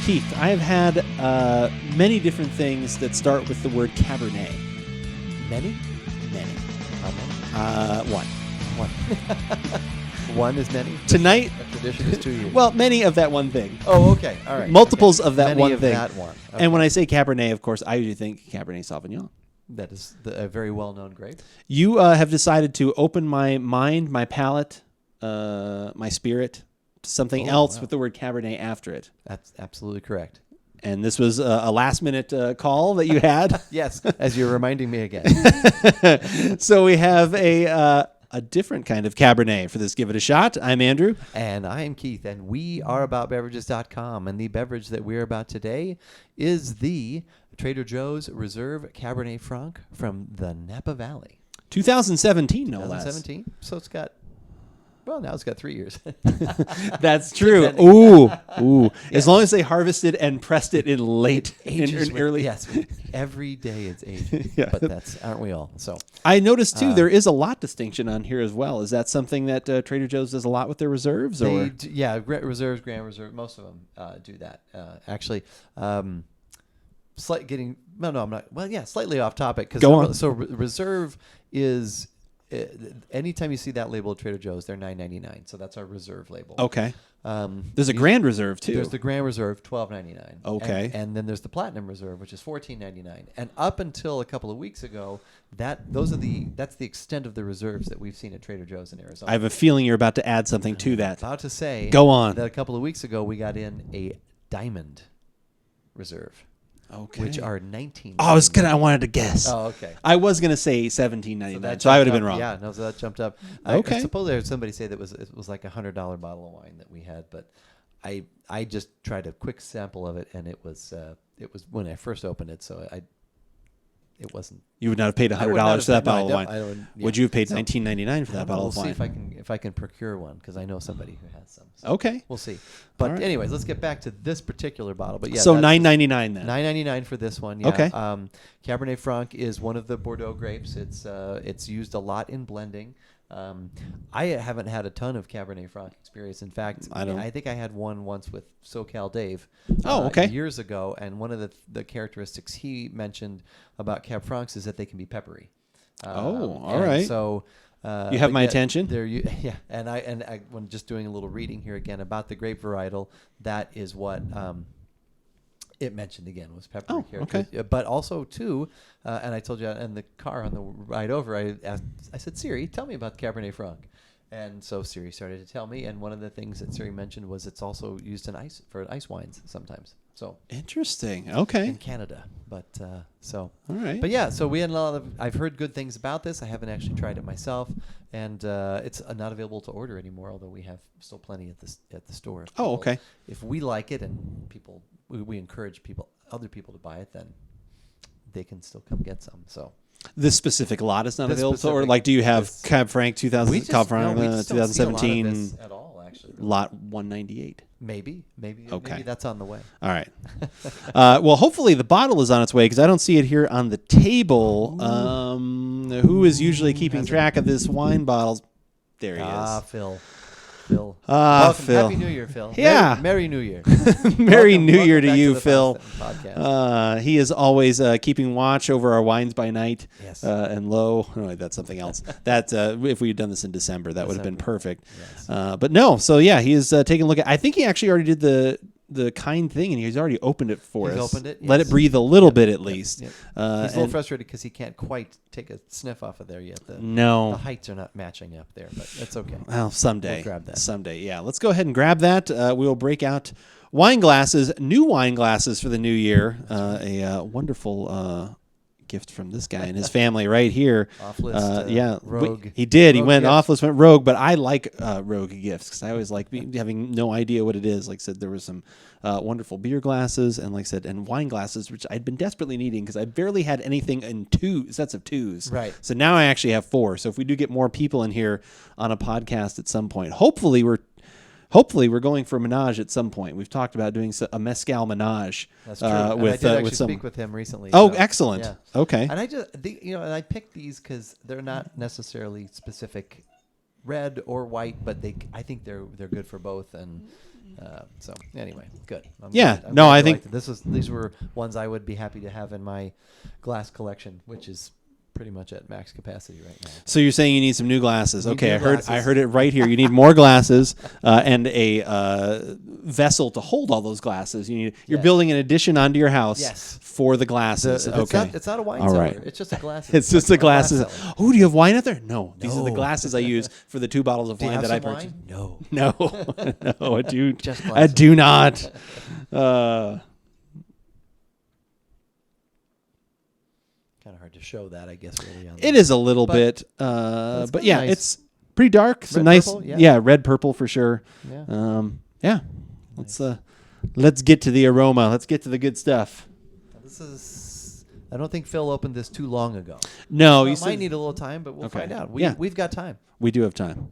Keith, I have had many different things that start with the word Cabernet. Many? Many. How many? One. One is many? Tonight, A tradition is 2 years. well, many of that one thing. Oh, okay. All right. Multiples Okay. of that Many one of thing. that one. Okay. And when I say Cabernet, of course, I usually think Cabernet Sauvignon. That is a very well-known grape. You have decided to open my mind, my palate, my spirit to something else with the word Cabernet after it. That's absolutely correct. And this was a last-minute call that you had. Yes, as you're reminding me again. So we have a different kind of Cabernet for this Give It a Shot. I'm Andrew. And I am Keith, and we are AboutBeverages.com. And the beverage that we're about today is the Trader Joe's Reserve Cabernet Franc from the Napa Valley. 2017, no less. 2017. So it's got, well, now it's got 3 years. That's true. Ooh. As long as they harvested and pressed it in late, in early. Yes, every day it's aging. Yeah. But aren't we all? So I noticed too, there is a lot distinction on here as well. Is that something that Trader Joe's does a lot with their reserves? Or Reserves, Grand Reserve, most of them do that. Actually, I'm not. Well, yeah, slightly off topic. Go on. So reserve is. Anytime you see that label at Trader Joe's, they're $9.99. So that's our reserve label. Okay. There's a Grand Reserve too. There's the Grand Reserve, $12.99. Okay. And then there's the Platinum Reserve, which is $14.99. And up until a couple of weeks ago, that's the extent of the reserves that we've seen at Trader Joe's in Arizona. I have a feeling you're about to add something to that. About to say. Go on. That a couple of weeks ago we got in a Diamond Reserve. Okay. Which are $19. I wanted to guess. Oh, okay. I was gonna say $17.99, so that I would have jumped been up. wrong. Yeah, no, so that jumped up. Okay. I suppose I heard somebody say that it was like $100 bottle of wine that we had, but I just tried a quick sample of it, and it was when I first opened it, so it wasn't. You would not have paid $100 for that bottle of wine. Would you have paid $19.99 for that bottle of wine? We'll see if I can procure one, because I know somebody who has some. So Okay. we'll see. But right. anyways, let's get back to this particular bottle. But yeah, so $9.99 then. $9.99 for this one. Yeah. Okay. Cabernet Franc is one of the Bordeaux grapes. It's used a lot in blending. I haven't had a ton of Cabernet Franc experience. In fact, I think I had one once with SoCal Dave. Okay. Years ago, and one of the characteristics he mentioned about Cab Francs is that they can be peppery. All right. So you have my attention. Yeah, and I when just doing a little reading here again about the grape varietal, that is what it mentioned again was peppery characters. Okay. But also too, and I told you in the car on the ride over, I said, Siri, tell me about Cabernet Franc. And so Siri started to tell me, and one of the things that Siri mentioned was it's also used for ice wines sometimes. So interesting. Okay. in Canada, but all right. But yeah, so we had I've heard good things about this. I haven't actually tried it myself, and it's not available to order anymore. Although we have still plenty at the store. Okay. If we like it and we encourage other people to buy it, then they can still come get some. So. This specific lot is not This available, or specific- do you have this- Cab Franc 2017 at all, actually. lot 198? Maybe Okay. maybe that's on the way. All right. Well, hopefully the bottle is on its way because I don't see it here on the table. Who is usually keeping track of this wine bottles? There he is. Phil. Welcome. Phil. Happy New Year, Phil. Yeah. Merry New Year. Merry New Year welcome to back you, the Phil. Podcast. He is always keeping watch over our wines by night. Yes. And low. No, that's something else. That if we had done this in December, that would have been perfect. Yes. But no. So yeah, he is taking a look at. I think he actually already did the kind thing, and he's already opened it for us. He's opened it. Let yes. it breathe a little bit at least. Yep. He's a little and- frustrated because he can't quite take a sniff off of there yet. The No. heights are not matching up there, but that's okay. Well, someday. We'll grab that. Someday, yeah. Let's go ahead and grab that. We will break out wine glasses, new wine glasses for the new year. A wonderful gift from this guy and his family right here. Off list. Yeah, rogue. he did. He Rogue went gift. off list, went rogue. But I like rogue gifts because I always like having no idea what it is. Like I said, there was some wonderful beer glasses and, like I said, and wine glasses, which I'd been desperately needing because I barely had anything in sets of twos. Right. So now I actually have 4. So if we do get more people in here on a podcast at some point, hopefully we're going for a menage at some point. We've talked about doing a mezcal menage. That's true. And I did actually speak with him recently. Oh, so, excellent. yeah. Okay. And I picked these because they're not necessarily specific red or white, but I think they're good for both. And So anyway, good. Yeah. I'm No, glad I you think- liked it. These were ones I would be happy to have in my glass collection, which is pretty much at max capacity right now. So you're saying you need some new glasses? Need Okay, new I heard glasses. it right here. You need more glasses and a vessel to hold all those glasses. You're Yes. building an addition onto your house Yes. for the glasses. Okay, It's not a wine All cellar. right. It's just a glass. It's just the glasses. cellar. Oh, do you have wine out there? No, these are the No. glasses I use for the 2 bottles of Do you wine have that I some purchased. wine? No. No, no, I do. Just I glasses. do not. Kind of hard to show that, I guess. Really, on It is a little But- bit, it's but kinda yeah, nice. it's pretty dark. Some Red nice, purple, yeah. red purple for sure. Yeah. Yeah. Let's get to the aroma. Let's get to the good stuff. This is. I don't think Phil opened this too long ago. No, Well, you it might said need a little time, but we'll Okay. find out. Yeah. We've got time. we do have time.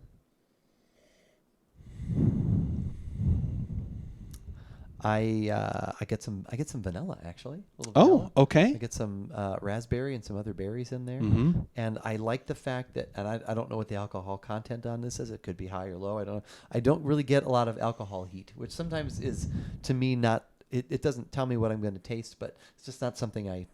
I get some vanilla actually. A little Oh, vanilla. okay. I get some raspberry and some other berries in there, Mhm. and I like the fact that, and I don't know what the alcohol content on this is. It could be high or low. I don't know. I don't really get a lot of alcohol heat, which sometimes is to me not. It doesn't tell me what I'm going to taste, but it's just not something I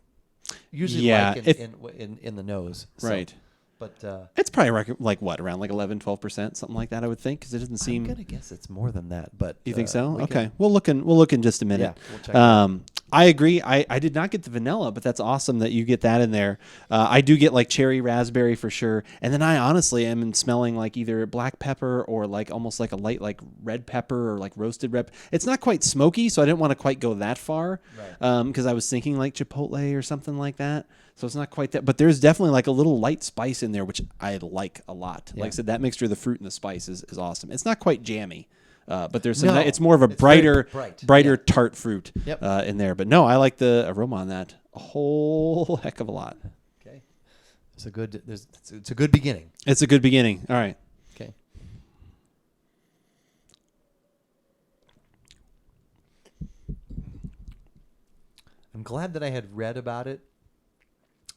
usually Yeah, like if- in the nose. So, Right. But It's probably like what, around like 11, 12%, something like that, I would think, because it doesn't I'm seem. gonna guess it's more than that. But You think so? we Okay. can- We'll look in just a minute. Yeah, we'll check it out. I agree. I did not get the vanilla, but that's awesome that you get that in there. I do get like cherry raspberry for sure. And then I honestly am smelling like either black pepper or like almost like a light like red pepper or like roasted red. It's not quite smoky, so I didn't want to quite go that far. Right. Because I was thinking like chipotle or something like that. So it's not quite that, but there's definitely like a little light spice in there, which I like a lot. Yeah. Like I said, that mixture of the fruit and the spice is awesome. It's not quite jammy, but there's some. No, It's more of a it's very brighter, bright. brighter Yeah. tart fruit Yep. in there. But no, I like the aroma on that a whole heck of a lot. Okay. It's a good beginning. It's a good beginning. All right. Okay. I'm glad that I had read about it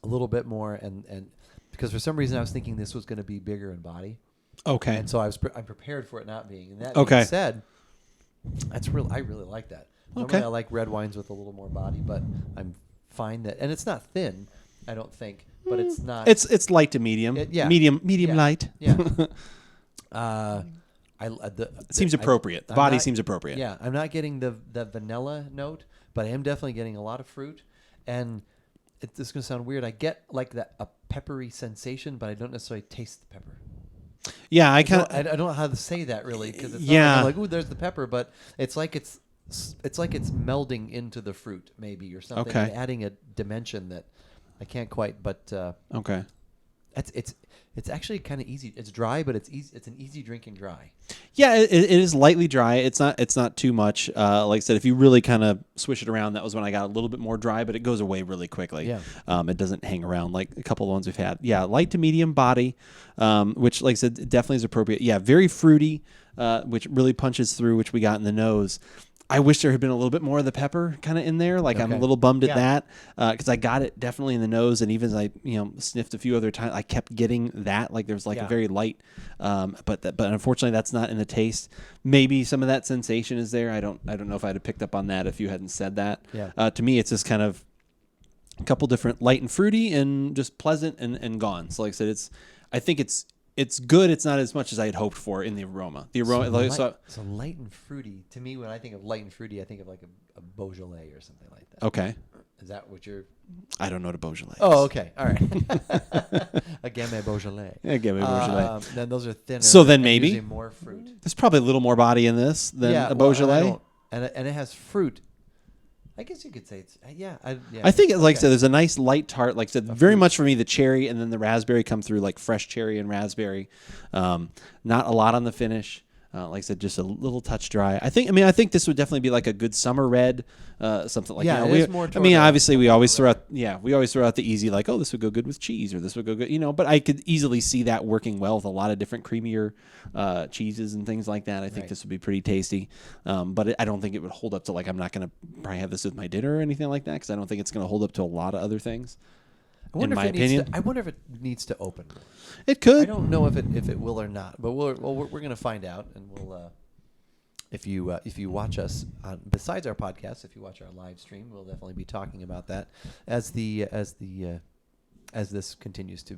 a little bit more, and because for some reason I was thinking this was going to be bigger in body, Okay. and so I'm prepared for it not being. And that Okay. being said, I really like that. Normally Okay. I like red wines with a little more body, but I'm fine that, and it's not thin, I don't think, but it's not. It's light to medium. Yeah. Medium Yeah. light. Yeah. It seems appropriate. The body seems appropriate. Yeah, I'm not getting the vanilla note, but I am definitely getting a lot of fruit, and this is going to sound weird. I get like a peppery sensation, but I don't necessarily taste the pepper. Yeah, I kind I of. don't know how to say that really, because it's Yeah. not like, I'm like, ooh, there's the pepper, but it's like it's melding into the fruit maybe or something, Okay. and adding a dimension that I can't quite. But Okay. it's actually kind of easy. It's dry, but it's easy. It's an easy drinking dry. Yeah, it is lightly dry. It's not too much. Like I said, if you really kind of swish it around, that was when I got a little bit more dry, but it goes away really quickly. Yeah. It doesn't hang around like a couple of ones we've had. Yeah, light to medium body, which, like I said, definitely is appropriate. Yeah, very fruity, which really punches through, which we got in the nose. I wish there had been a little bit more of the pepper kind of in there. Like I'm a Okay. little bummed at Yeah. that because I got it definitely in the nose, and even as I sniffed a few other times, I kept getting that. Like there's like a Yeah. very light, but unfortunately that's not in the taste. Maybe some of that sensation is there. I don't know if I'd have picked up on that if you hadn't said that. Yeah. To me, it's just kind of a couple different light and fruity and just pleasant and gone. So like I said, I think it's good. It's not as much as I had hoped for in the aroma. The aroma, So light and fruity. To me, when I think of light and fruity, I think of like a Beaujolais or something like that. okay. Is that what you're? I don't know what a Beaujolais. Oh, okay. All right. A Gamay Beaujolais. Yeah, Gamay Beaujolais. Then those are thinner. So then and maybe- usually more fruit. There's probably a little more body in this than a well, Beaujolais. and it has fruit. I guess you could say it's I think, like I okay. said, there's a nice light tart. Like I said, very fruit. much for me, the cherry and then the raspberry come through like fresh cherry and raspberry. Not a lot on the finish. Like I said, just a little touch dry. I think this would definitely be like a good summer red, something like Yeah, that. it is more toward Obviously we always throw summer out, we always throw out the easy, like, oh, this would go good with cheese or this would go good, But I could easily see that working well with a lot of different creamier cheeses and things like that. I think Right. this would be pretty tasty, but I don't think it would hold up to like I'm not going to probably have this with my dinner or anything like that because I don't think it's going to hold up to a lot of other things. In my opinion, I wonder if it needs to open. it could. I don't know if it will or not, but we're going to find out, and If you watch us besides our podcast, if you watch our live stream, we'll definitely be talking about that as this continues to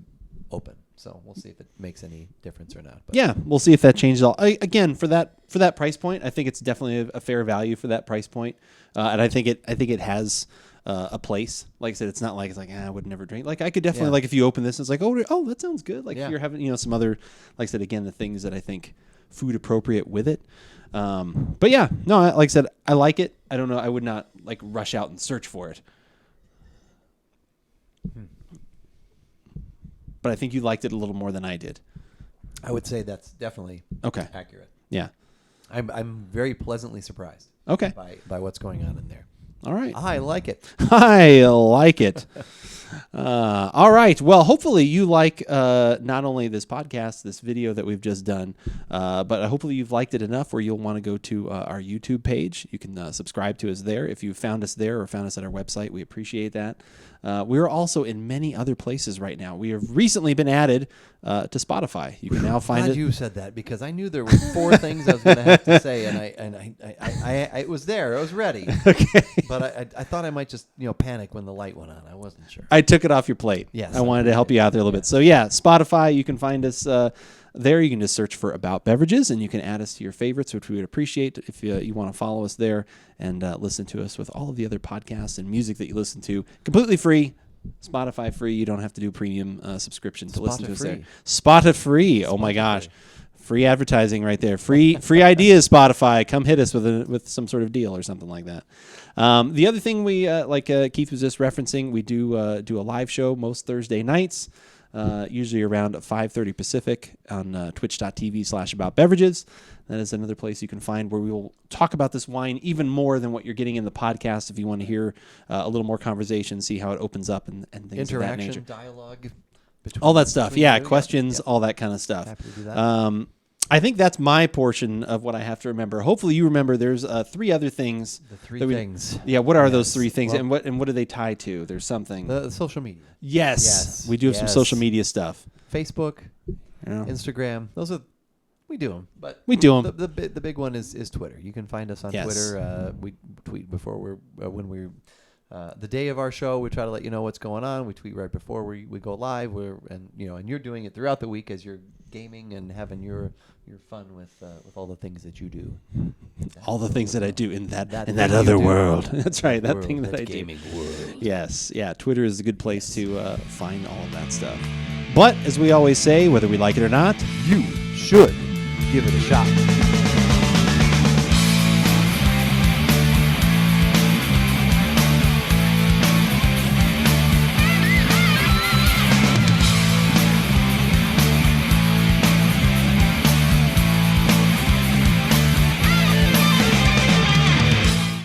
open. So we'll see if it makes any difference or not. But Yeah, we'll see if that changes all. Again, for that price point, I think it's definitely a fair value for that price point, and I think it has a place. Like I said, it's not like I would never drink. Like I could definitely Yeah. like if you open this, it's like oh that sounds good. Like Yeah. if you're having some other, like I said again, the things that I think food appropriate with it. But yeah, no, like I said, I like it. I don't know. I would not like rush out and search for it. But I think you liked it a little more than I did. I would say that's definitely Okay. accurate. Yeah. I'm very pleasantly surprised. Okay. By what's going on in there. All right. I like it. I like it. All right. Well, hopefully you like not only this podcast, this video that we've just done, but hopefully you've liked it enough where you'll want to go to our YouTube page. You can subscribe to us there. If you found us there or found us at our website, we appreciate that. We are also in many other places right now. We have recently been added to Spotify. You can now find Glad it. you said that because I knew there were 4 things I was going to have to say, and I it was there. I was ready. Okay. But I thought I might just panic when the light went on. I wasn't sure. I took it off your plate. Yes, I wanted to help you out there a little bit. So yeah, Spotify, you can find us there. You can just search for About Beverages, and you can add us to your favorites, which we would appreciate if you want to follow us there and listen to us with all of the other podcasts and music that you listen to. Completely free. Spotify free. You don't have to do premium subscription to listen to us there. Spotify free. Oh my gosh. Free advertising right there. Free ideas, Spotify. Come hit us with some sort of deal or something like that. The other thing we Keith was just referencing, we do a live show most Thursday nights, usually around 5:30 Pacific on twitch.tv/AboutBeverages. That is another place you can find where we will talk about this wine even more than what you're getting in the podcast. If you want to hear a little more conversation, see how it opens up and things of that nature. Interaction, dialogue. All that stuff. Yeah, you. questions, Yeah. all that kind of stuff. Happy to do that. I think that's my portion of what I have to remember. Hopefully you remember there's 3 other things. The 3 that things. Yeah, what are those 3 things, Well, and what do they tie to? There's something. the social media. Yes. We do have some social media stuff. Facebook, Yeah. Instagram. We do them, but We do 'em. The big one is Twitter. You can find us on Yes. Twitter. We tweet before the day of our show. We try to let you know what's going on. We tweet right before we go live. And you're doing it throughout the week as you're gaming and having your fun with all the things that you do. All the things that I do in that thing other you do. world. That's right. That World, thing that that I do. gaming world. Yes. Yeah. Twitter is a good place to find all of that stuff. But as we always say, whether we like it or not, You should give it a shot.